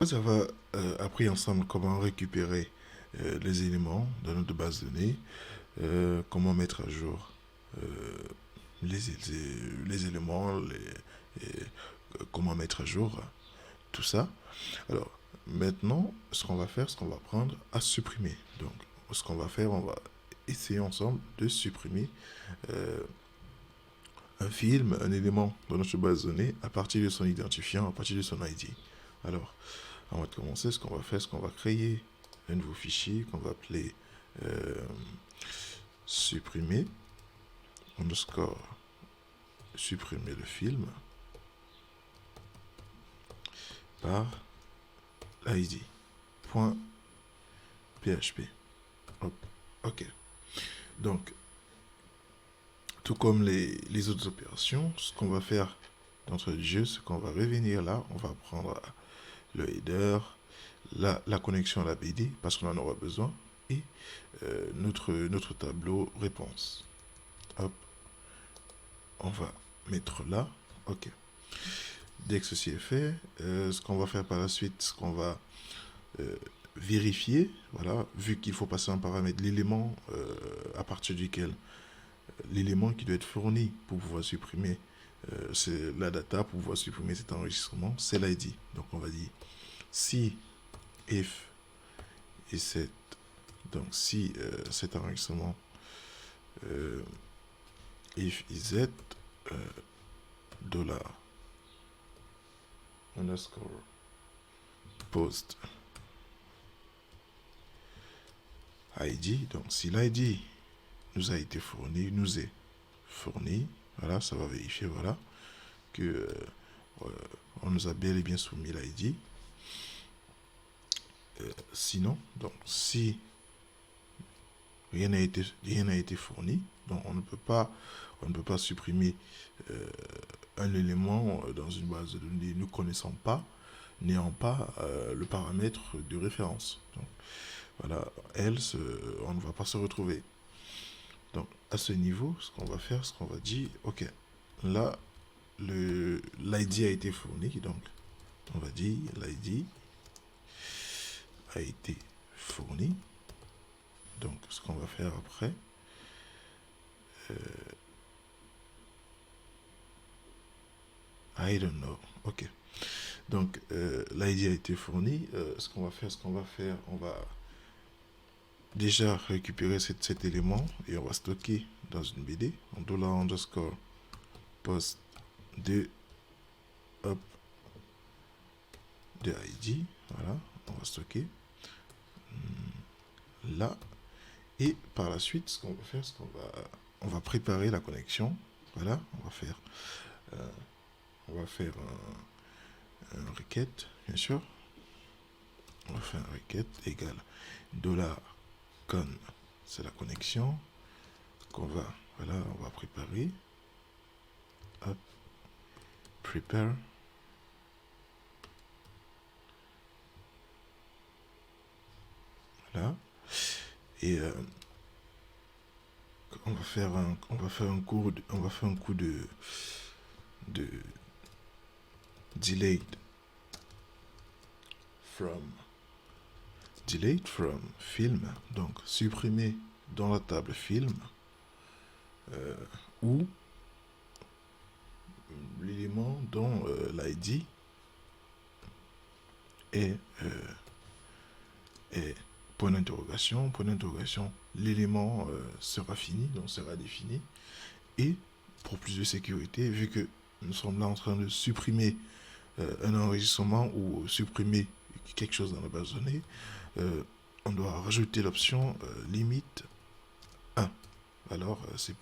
Nous avons appris ensemble comment récupérer les éléments dans notre base de données, comment mettre à jour euh, les éléments, comment mettre à jour tout ça. Alors, maintenant, ce qu'on va faire, ce qu'on va prendre à supprimer. Donc, ce qu'on va faire, on va essayer ensemble de supprimer euh, un film, un élément dans notre base de données à partir de son identifiant, à partir de son ID. Alors, avant de commencer, ce qu'on va faire, c'est qu'on va créer un nouveau fichier qu'on va appeler euh, supprimer underscore supprimer le film par id.php. Ok. Donc, tout comme les autres opérations, ce qu'on va faire d'entrée de jeu, c'est qu'on va revenir là, on va prendre le header, la connexion à la BD, parce qu'on en aura besoin, et notre tableau réponse. Hop, on va mettre là. Ok. Dès que ceci est fait, ce qu'on va faire par la suite, ce qu'on va euh, vérifier, voilà, vu qu'il faut passer un paramètre, l'élément à partir duquel, l'élément qui doit être fourni pour pouvoir supprimer, c'est la data pour pouvoir supprimer cet enregistrement, c'est l'ID. Donc on va dire si if et set, donc si cet enregistrement if is set dollar underscore post ID, donc si l'ID nous a été fourni, nous est fourni, voilà, ça va vérifier, voilà, que on nous a bel et bien soumis l'ID. Sinon, donc si rien n'a été fourni, donc on ne peut pas supprimer un élément dans une base de données ne connaissant pas, n'ayant pas le paramètre de référence. Donc, voilà, else, on ne va pas se retrouver. Donc, à ce niveau, ce qu'on va faire, ce qu'on va dire, ok, là, l'ID a été fourni, donc on va dire l'ID a été fourni. Donc, ce qu'on va faire après, I don't know. Ok. Donc, l'ID a été fourni. Ce qu'on va faire, on va déjà récupérer cet élément et on va stocker dans une BD en dollar underscore post de hop de ID. Voilà, on va stocker là. Et par la suite, ce qu'on va faire, on va préparer la connexion. Voilà, on va faire un requête, bien sûr. On va faire un requête égale dollar $con, c'est la connexion qu'on va, voilà, on va préparer. Hop, prepare. Voilà. Et on va faire un coup de delayed from film, donc supprimer dans la table film ou l'élément dont l'ID est, est point d'interrogation, l'élément sera fini, donc sera défini. Et pour plus de sécurité, vu que nous sommes là en train de supprimer un enregistrement ou supprimer quelque chose dans la base de données, on doit rajouter l'option limite 1. Alors, c'est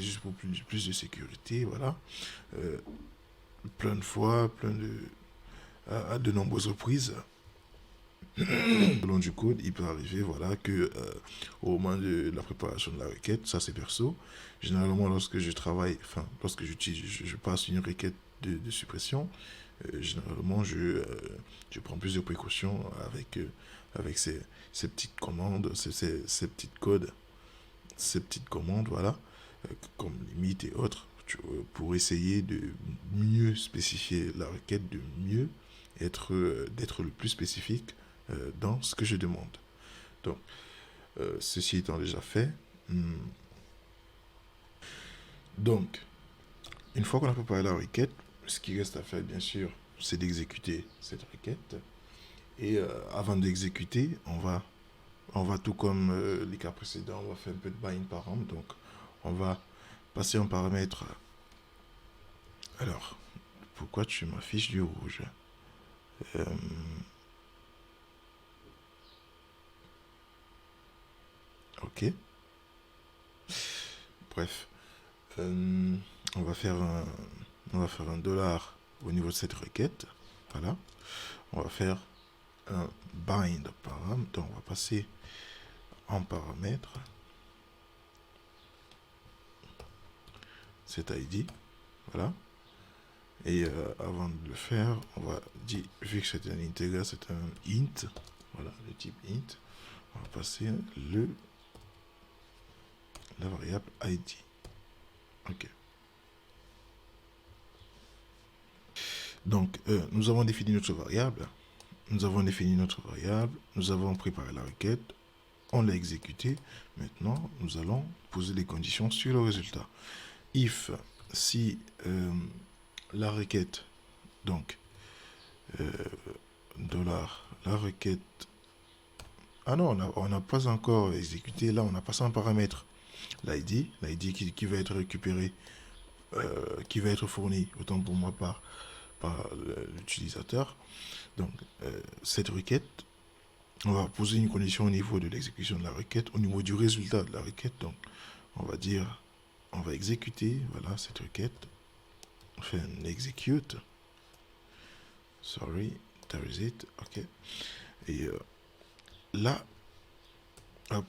juste pour plus de sécurité, voilà. Plein de fois, à de nombreuses reprises, long du code, il peut arriver, voilà, que au moment de la préparation de la requête, ça c'est perso. Généralement, lorsque je travaille, enfin, lorsque je passe une requête de suppression, généralement, je prends plus de précautions avec ces petites commandes, ces petites commandes, voilà, comme limite et autres, pour essayer de mieux spécifier la requête, de mieux d'être le plus spécifique dans ce que je demande. Donc, ceci étant déjà fait, donc, une fois qu'on a préparé la requête, ce qui reste à faire, bien sûr, c'est d'exécuter cette requête. Et avant d'exécuter, on va tout comme les cas précédents, on va faire un peu de bind param. Donc, on va passer en paramètre. Alors, pourquoi tu m'affiches du rouge? Ok. Bref, on va faire un dollar au niveau de cette requête. Voilà. On va faire un bind param. Donc, on va passer en paramètre cet ID. Voilà. Et avant de le faire, on va dire, vu que c'est un integer, c'est un int. Voilà, le type int. On va passer la variable ID. Ok. Donc, nous avons défini notre variable. Nous avons préparé la requête. On l'a exécutée. Maintenant, nous allons poser des conditions sur le résultat. If, si la requête, donc, dollar, la requête... Ah non, on n'a pas encore exécuté. Là, on a passé un paramètre. L'ID qui va être récupéré, qui va être fourni, autant pour moi, par l'utilisateur. Donc, cette requête, on va poser une condition au niveau de l'exécution de la requête, au niveau du résultat de la requête. Donc, on va dire, on va exécuter, voilà, cette requête. On fait un execute. Sorry, there is it. Ok. Et là, hop,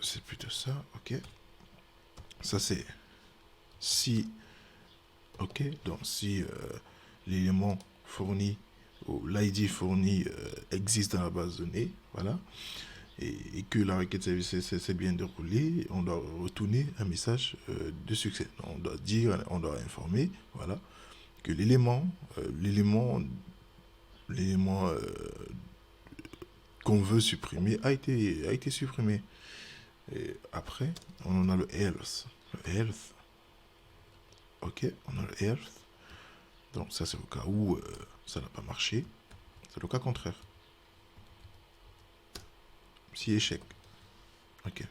c'est plutôt ça. Ok. Ça, c'est si. Ok. Donc, si l'élément fourni ou l'ID fourni existe dans la base de données, voilà, et que la requête s'est bien déroulée, on doit retourner un message de succès. On doit dire, on doit informer, voilà, que l'élément qu'on veut supprimer a été supprimé. Et après, on a le else. Le else. Ok, on a le else. Donc ça, c'est au cas où ça n'a pas marché. C'est le cas contraire. Si échec. Ok.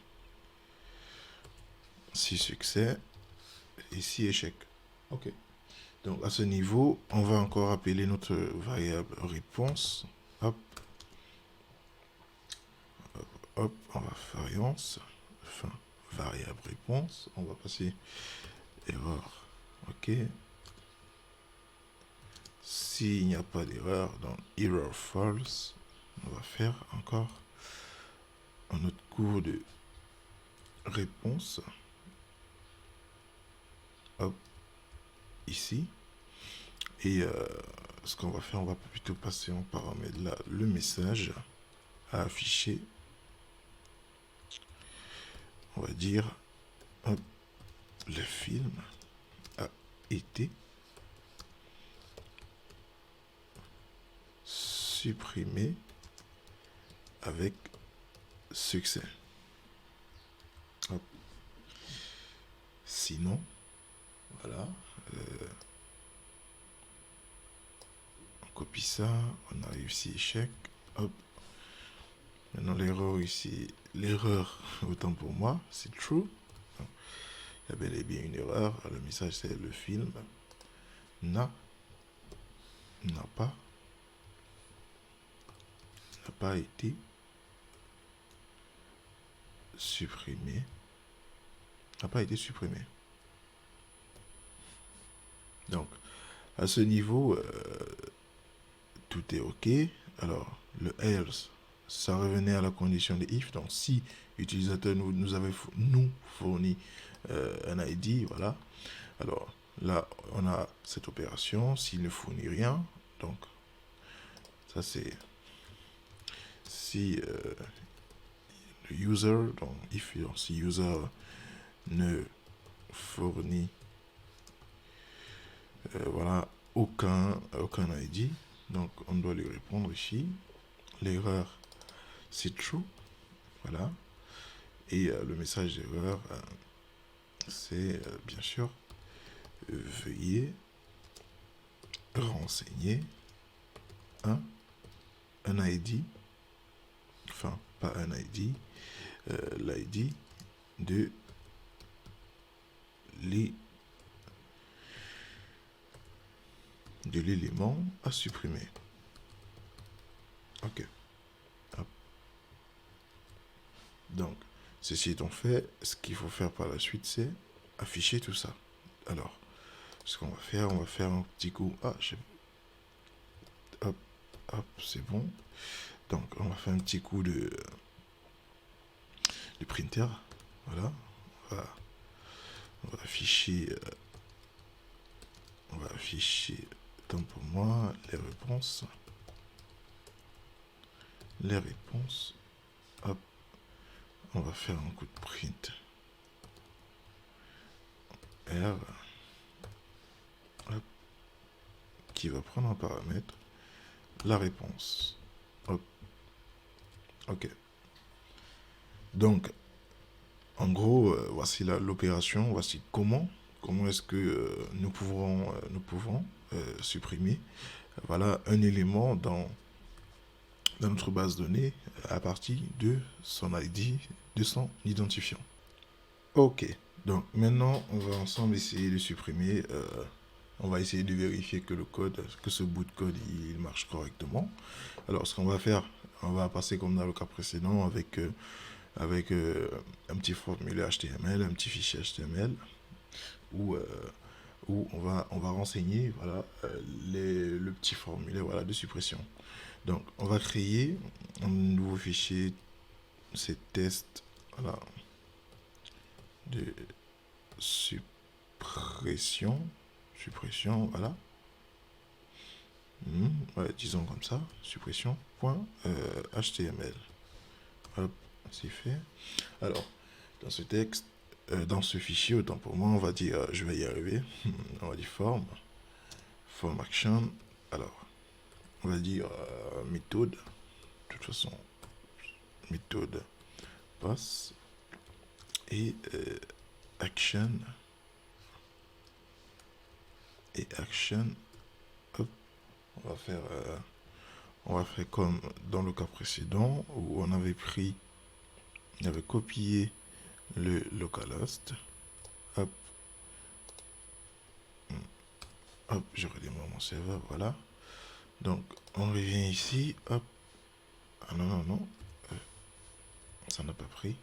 Si succès et si échec. Ok. Donc à ce niveau, on va encore appeler notre variable réponse. Hop. Hop, hop, on va variance. Enfin, variable réponse. On va passer erreur. Ok. S'il n'y a pas d'erreur dans error false, on va faire encore un autre cours de réponse. Hop, ici. Et ce qu'on va faire, on va plutôt passer en paramètre là le message à afficher. On va dire hop, le film a été supprimé avec succès. Hop. Sinon, voilà, on copie ça, on a réussi échec. Hop. Maintenant l'erreur ici, l'erreur autant pour moi, c'est true. Il y a bel et bien une erreur. Le message c'est le film n'a pas été supprimé. N'a pas été supprimé. Donc, à ce niveau, tout est OK. Alors, le else, ça revenait à la condition de if. Donc, si l'utilisateur nous avait fourni un ID, voilà. Alors, là, on a cette opération. S'il ne fournit rien, donc, ça c'est si le user, donc si user ne fournit voilà aucun ID, Donc, on doit lui répondre ici. L'erreur, c'est true. Voilà. Et le message d'erreur, c'est bien sûr, veuillez renseigner un ID, enfin, pas un ID, l'ID de l'élément à supprimer. Ok. Hop. Donc, ceci étant fait, ce qu'il faut faire par la suite, c'est afficher tout ça. Alors, ce qu'on va faire un petit coup. Ah, hop, hop, c'est bon. Donc, on va faire un petit coup de printer. Voilà. On va afficher. Tant pour moi, les réponses. Hop. On va faire un coup de print. R. Hop. Qui va prendre en paramètre la réponse. Hop. Ok. Donc, en gros, voici l'opération. Voici comment est-ce que nous pouvons supprimer voilà un élément dans notre base de données à partir de son ID, de son identifiant. Ok, donc maintenant on va ensemble essayer de supprimer, on va essayer de vérifier que ce bout de code il marche correctement. Alors ce qu'on va faire, on va passer comme dans le cas précédent avec un petit formulaire HTML, un petit fichier HTML où on va renseigner voilà le petit formulaire voilà de suppression. Donc on va créer un nouveau fichier, c'est test voilà de suppression voilà. Ouais, disons comme ça, suppression.html. Hop, c'est fait. Alors, dans ce texte, dans ce fichier, autant pour moi, on va dire, je vais y arriver, on va dire form action, alors, on va dire méthode, de toute façon, méthode passe, et action, hop, on va faire comme dans le cas précédent, où on avait copié le localhost, hop, je redémarre mon serveur, voilà. Donc, on revient ici, hop. Ah non, ça n'a pas pris.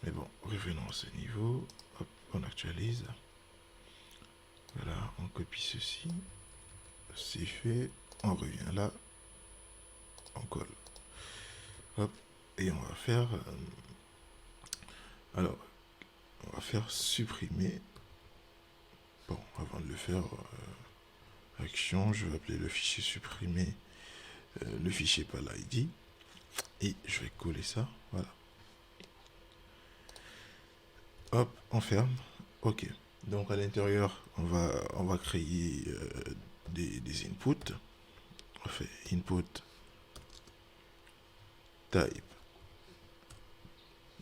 Mais bon, revenons à ce niveau, hop, on actualise. Voilà, on copie ceci. C'est fait, on revient là, on colle. Hop, et on va faire... alors, on va faire supprimer. Bon, avant de le faire... action, je vais appeler le fichier supprimer le fichier par l'ID et je vais coller ça, voilà. Hop, on ferme. Ok. Donc à l'intérieur, on va créer des inputs. On fait input type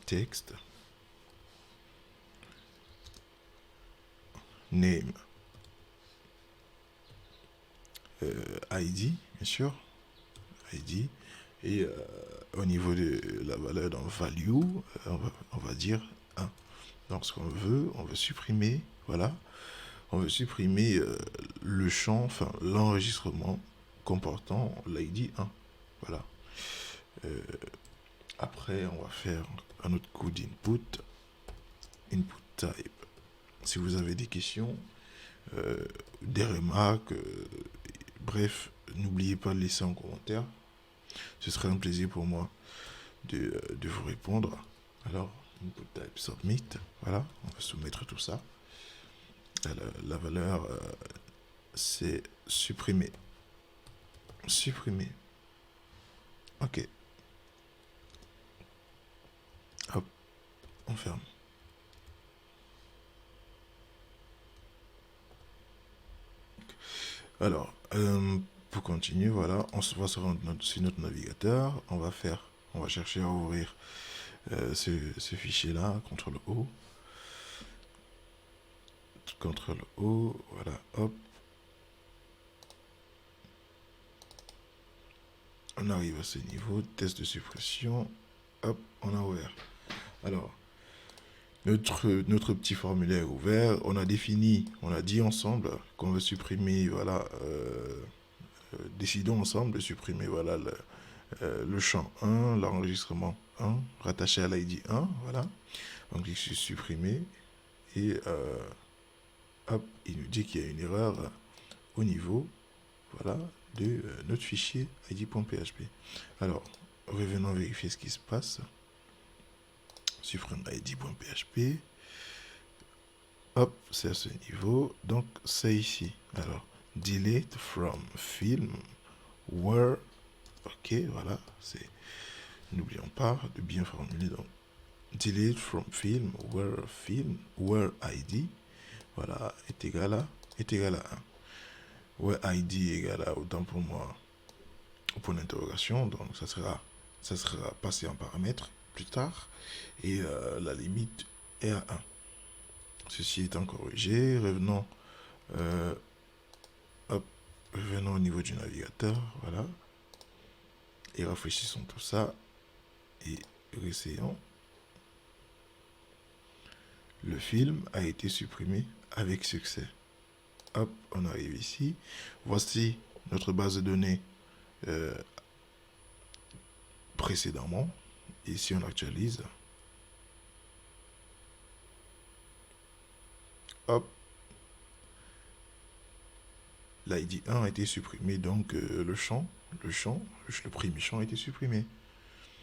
text name ID, bien sûr, ID, et au niveau de la valeur dans value, on va dire 1. Donc ce qu'on veut, on veut supprimer, voilà, on veut supprimer le champ, enfin l'enregistrement comportant l'ID 1. Voilà. Après, on va faire un autre coup d'input, input type. Si vous avez des questions, des remarques, bref, n'oubliez pas de laisser en commentaire. Ce serait un plaisir pour moi de vous répondre. Alors, input type submit, voilà, on va soumettre tout ça. La valeur, c'est supprimer. Ok. Hop, on ferme. Alors, Pour continuer, voilà, on va se rendre sur notre navigateur, on va chercher à ouvrir ce fichier-là, CTRL-O, CTRL-O, voilà, hop. On arrive à ce niveau, test de suppression, hop, on a ouvert. Alors, notre petit formulaire est ouvert, on a dit ensemble qu'on veut supprimer, voilà, décidons ensemble de supprimer, voilà, le champ 1, l'enregistrement 1, rattaché à l'ID 1, voilà. Donc, je suis supprimé et hop, il nous dit qu'il y a une erreur au niveau, voilà, de notre fichier id.php. Alors, revenons vérifier ce qui se passe. Supprime id.php. Hop, c'est à ce niveau. Donc, c'est ici. Alors, delete from film where. Ok, voilà. C'est. N'oublions pas de bien formuler. Donc, delete from where id. Voilà, est égal à 1. Where id égal à, autant pour moi, point d'interrogation. Donc, ça sera passé en paramètre plus tard. Et la limite est à 1. Ceci étant corrigé, revenons au niveau du navigateur, voilà, et rafraîchissons tout ça, et réessayons. Le film a été supprimé avec succès. Hop, on arrive ici. Voici notre base de données précédemment. Et si on actualise, hop, l'ID 1 a été supprimé, donc le premier champ a été supprimé.